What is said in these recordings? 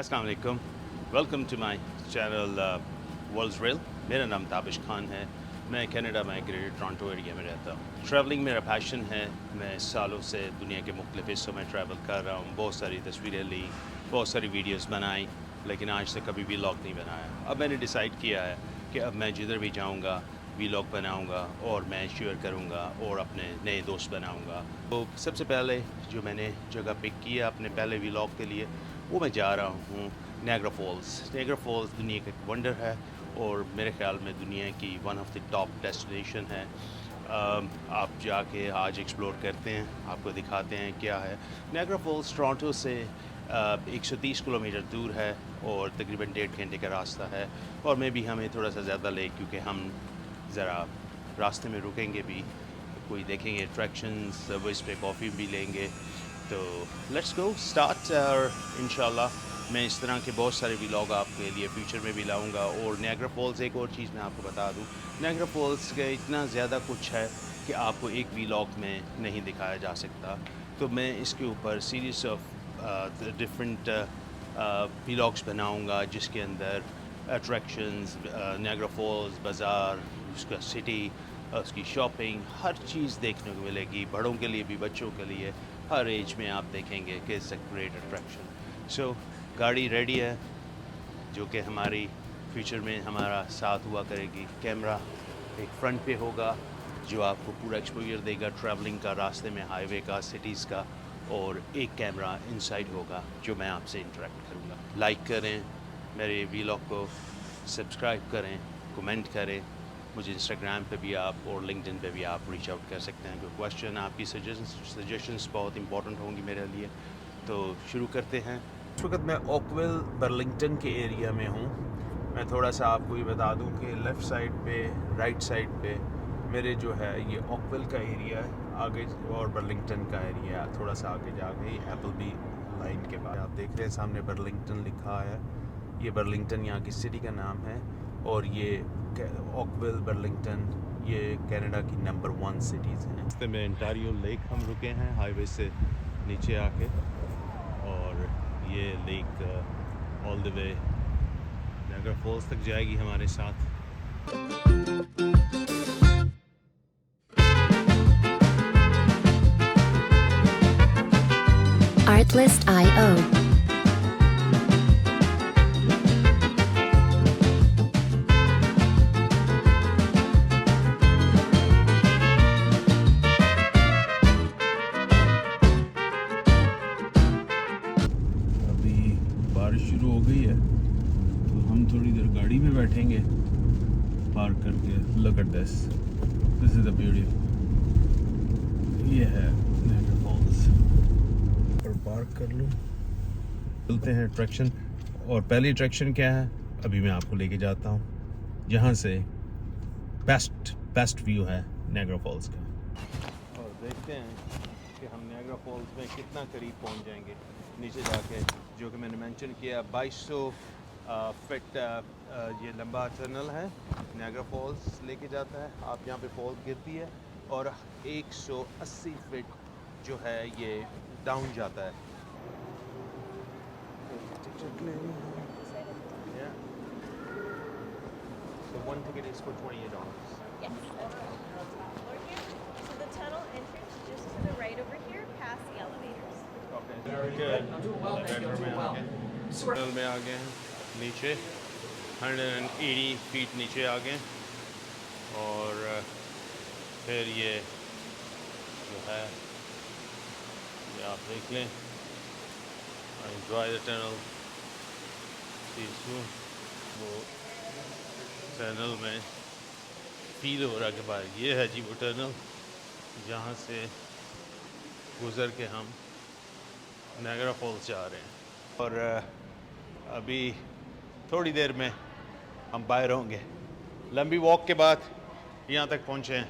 अस्सलाम वालेकुम, welcome to my channel Worlds Rail. मेरा नाम ताबिश खान है। मैं कनाडा में ग्रेटर टोरंटो एरिया में रहता हूँ। ट्रैवलिंग मेरा पैशन है। मैं सालों से दुनिया के मुख्तलिफ हिस्सों में ट्रैवल कर रहा हूँ। बहुत सारी तस्वीरें ली, बहुत सारी वीडियोस बनाई, लेकिन आज तक कभी व्लॉग नहीं बनाया। अब मैंने डिसाइड किया है कि अब मैं जिधर भी जाऊँगा व्लॉग बनाऊँगा और मैं शेयर करूँगा और अपने नए दोस्त बनाऊँगा। तो सबसे पहले जो मैंने जगह पिक की है अपने पहले व्लॉग के लिए, वो मैं जा रहा हूँ नायग्रा फॉल्स। नायग्रा फॉल्स दुनिया का एक वंडर है और मेरे ख्याल में दुनिया की one of the top destination है। आप जाके आज एक्सप्लोर करते हैं, आपको दिखाते हैं क्या है। नायग्रा फॉल्स टोरंटो से 130 किलोमीटर दूर है और तकरीबन 1.5 घंटे का रास्ता है। और मे भी हमें थोड़ा सा ज़्यादा ले, क्योंकि हम ज़रा रास्ते में रुकेंगे भी, कोई देखेंगे अट्रैक्शंस, सर्विस पे कॉफ़ी भी लेंगे। तो लेट्स गो स्टार्ट। और इंशाल्लाह मैं इस तरह के बहुत सारे व्लॉग आपके लिए फ्यूचर में भी लाऊंगा। और नायग्रा फॉल्स, एक और चीज़ मैं आपको बता दूं, नायग्रा फॉल्स का इतना ज़्यादा कुछ है कि आपको एक व्लॉग में नहीं दिखाया जा सकता। तो मैं इसके ऊपर सीरीज ऑफ डिफरेंट व्लॉग्स बनाऊंगा, जिसके अंदर अट्रैक्शंस, नायग्रा फॉल्स, बाज़ार, उसका सिटी, उसकी शॉपिंग, हर चीज़ देखने को मिलेगी। बड़ों के लिए भी, बच्चों के लिए, हर एज में आप देखेंगे कि इट्स अ ग्रेट अट्रैक्शन। सो गाड़ी रेडी है, जो कि हमारी फ्यूचर में हमारा साथ हुआ करेगी। कैमरा एक फ्रंट पे होगा जो आपको पूरा एक्सपोजर देगा ट्रैवलिंग का, रास्ते में हाईवे का, सिटीज़ का। और एक कैमरा इनसाइड होगा जो मैं आपसे इंटरेक्ट करूँगा। लाइक करें मेरे व्लॉग को, सब्सक्राइब करें, कमेंट करें। मुझे इंस्टाग्राम पे भी आप और लिंक्डइन पे भी आप रीच आउट कर सकते हैं। कोई क्वेश्चन, आपकी सजेशंस बहुत इंपॉर्टेंट होंगी मेरे लिए। तो शुरू करते हैं। इस वक्त मैं ओकविल बर्लिंगटन के एरिया में हूँ। मैं थोड़ा सा आपको ये बता दूँ कि लेफ़्ट साइड पे, राइट साइड पे मेरे जो है ये ओकविल का एरिया है आगे, और बर्लिंगटन का एरिया थोड़ा सा आगे जाके एप्पलबी लाइन के बाद आप देख रहे हैं सामने बर्लिंगटन लिखा है। ये बर्लिंगटन यहाँ की सिटी का नाम है। और ये ओकविल, बर्लिंगटन, ये कनाडा की नंबर 1 सिटीज़ हैं। रास्ते में ओंटारियो लेक हम रुके हैं हाईवे से नीचे आके, और ये lake all the way Niagara false तक जाएगी हमारे साथ। Artlist.io. बारिश शुरू हो गई है तो हम थोड़ी देर गाड़ी में बैठेंगे पार्क करके। Look at this, this is the beauty. ये है नायग्रा फॉल्स। और पार्क कर लो, चलते हैं अट्रैक्शन। और पहली अट्रैक्शन क्या है, अभी मैं आपको लेके जाता हूँ, जहाँ से बेस्ट व्यू है नायग्रा फॉल्स का। और देखते हैं कि हम नायग्रा फॉल्स में कितना करीब पहुँच जाएंगे नीचे जाके। जो कि मैंने मेंशन किया, 2200 फीट ये लंबा टनल है। नायग्रा फॉल्स लेके जाता है, आप यहाँ पे फॉल्स गिरती है, और 180 फीट जो है ये डाउन जाता है। So one ticket is for $28. Yes. Floor here. So the tunnel entrance is just to the right over here, past the elevators. Okay. Very good. I'm doing well, thank you. I'm doing well. Tunnel में आ गए हैं नीचे, 180 feet नीचे आ गए। और फिर ये जो है ये आप देख लें, एंजॉय द टनल। वो टनल में फील हो रहा के बाद ये है जी वो टनल, जहाँ से गुज़र के हम नायग्रा फॉल्स जा रहे हैं। और अभी थोड़ी देर में हम बाहर होंगे। लंबी वॉक के बाद यहाँ तक पहुँचे हैं।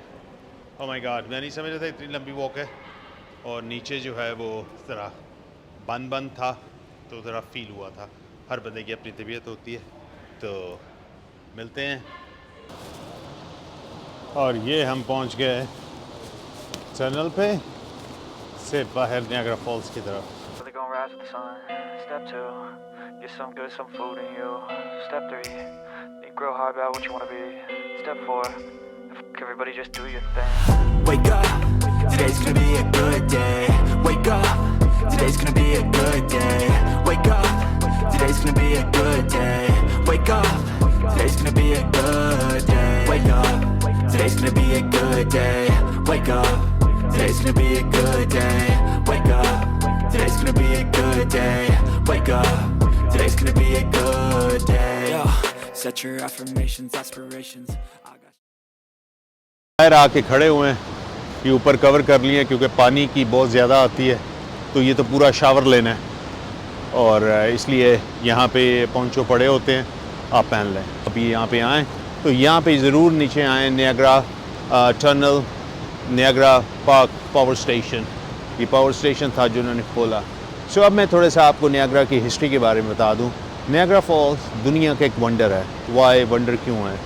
ओह माय गॉड, मैं नहीं समझ रहा था इतनी लंबी वॉक है। और नीचे जो है वो ज़रा बंद था, तो ज़रा फील हुआ था। हर बंदे की अपनी तबीयत होती है। तो मिलते हैं। और ये हम पहुँच गए टनल पे से बाहर नायग्रा फॉल्स की तरफ। Really gonna rise with the sun. Step two, Get some good, some food in you. Step 3, think real hard about what you want to be. Step 4, everybody just do your thing. Wake up, today's gonna be a good day. Wake up, today's gonna be a good day. Wake up, today's gonna be a good day. Wake up, today's gonna be a good day. Wake up, today's gonna be a good day. Wake up, today's gonna be a good day. Wake up, today's gonna be a good day. Wake up, today's gonna be a good day. Yo, set your affirmations, aspirations. बाहर आके खड़े हुए हैं, ये ऊपर cover कर लिए क्योंकि पानी की बहुत ज़्यादा आती है, तो ये तो पूरा शावर लेना है और इसलिए यहाँ पे पोंचो पड़े होते हैं, आप पहन लें। अभी यहाँ पे आएँ तो यहाँ पे ज़रूर नीचे आएँ, Niagara tunnel, Niagara park power station, ये पावर स्टेशन था जो उन्होंने खोला। सो अब मैं थोड़ा सा आपको नियाग्रा की हिस्ट्री के बारे में बता दूँ। नियाग्रा फॉल्स दुनिया का एक वंडर है। वाई वंडर क्यों है?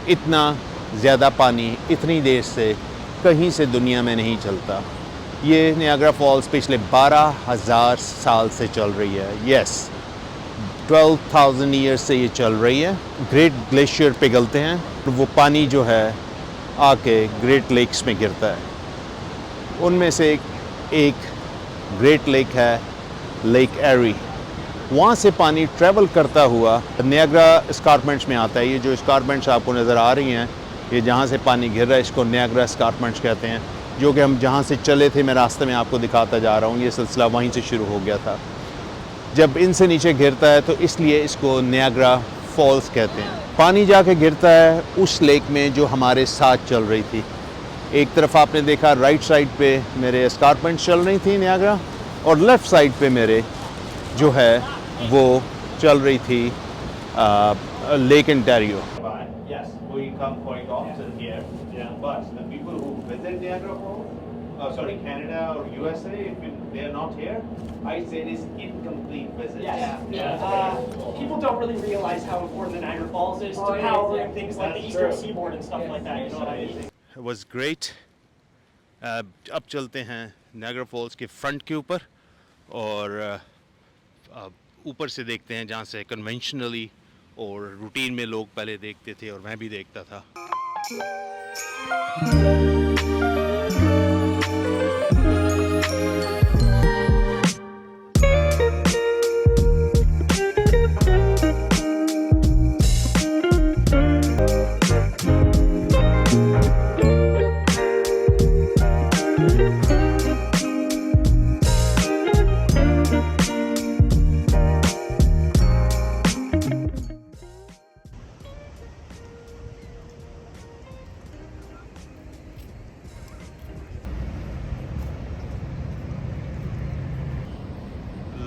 इतना ज़्यादा पानी इतनी देर से कहीं से दुनिया में नहीं चलता। ये नियाग्रा फॉल्स पिछले 12,000 साल से चल रही है। यस, 12,000 ईयर्स से ये चल रही है। ग्रेट ग्लेशियर पिघलते हैं और वो पानी जो है आके ग्रेट लेक्स में गिरता है। उनमें से एक ग्रेट लेक है, लेक एरी। वहाँ से पानी ट्रैवल करता हुआ नियाग्रा एस्कार्पमेंट्स में आता है। ये जो एस्कार्पमेंट्स आपको नज़र आ रही हैं, ये जहाँ से पानी गिर रहा है, इसको नियाग्रा एस्कार्पमेंट्स कहते हैं, जो कि हम जहाँ से चले थे, मैं रास्ते में आपको दिखाता जा रहा हूँ। ये सिलसिला वहीं से शुरू हो गया था। जब इनसे नीचे गिरता है तो इसलिए इसको नियाग्रा फॉल्स कहते हैं। पानी जाके गिरता है उस लेक में जो हमारे साथ चल रही थी। एक तरफ आपने देखा राइट साइड पे मेरे एस्कार्पमेंट्स चल रही थी नियाग्रा, और लेफ़्ट साइड पे मेरे जो है वो चल रही थी lake Ontario. Yes, we come quite often here. Yeah. But the people who visit Niagara Falls, Canada or USA, if they are not here, I say it is incomplete visit. Yeah. People don't really realize how important the Niagara Falls is to powering things like the Eastern Seaboard and stuff like that. You know what I mean? It was great. अब चलते हैं Niagara Falls के front के ऊपर और ऊपर से देखते हैं जहाँ से कन्वेंशनली और रूटीन में लोग पहले देखते थे और मैं भी देखता था।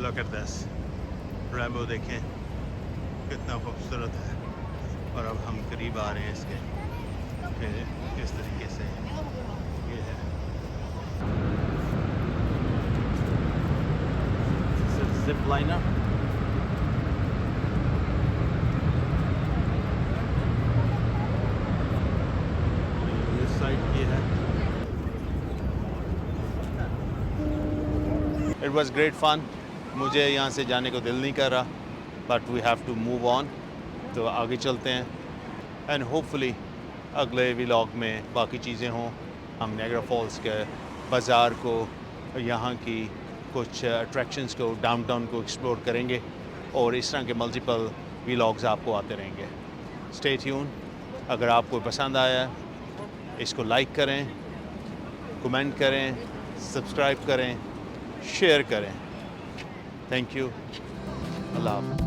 Look at this. रेनबो देखें कितना खूबसूरत है। और अब हम करीब आ रहे हैं इसके कि किस तरीके से ये है। Zip liner. इस साइड की है। It was great fun. मुझे यहाँ से जाने को दिल नहीं कर रहा, but we have to move on. तो आगे चलते हैं एंड होपफुली अगले व्लॉग में बाकी चीज़ें हों। हम नियाग्रा फॉल्स के बाज़ार को, यहाँ की कुछ अट्रैक्शंस को, डाउनटाउन को एक्सप्लोर करेंगे और इस तरह के मल्टीपल व्लॉग्स आपको आते रहेंगे। Stay tune. अगर आपको पसंद आया इसको लाइक करें, कमेंट करें, सब्सक्राइब करें, शेयर करें। Thank you. अल्लाह हाफ़िज़।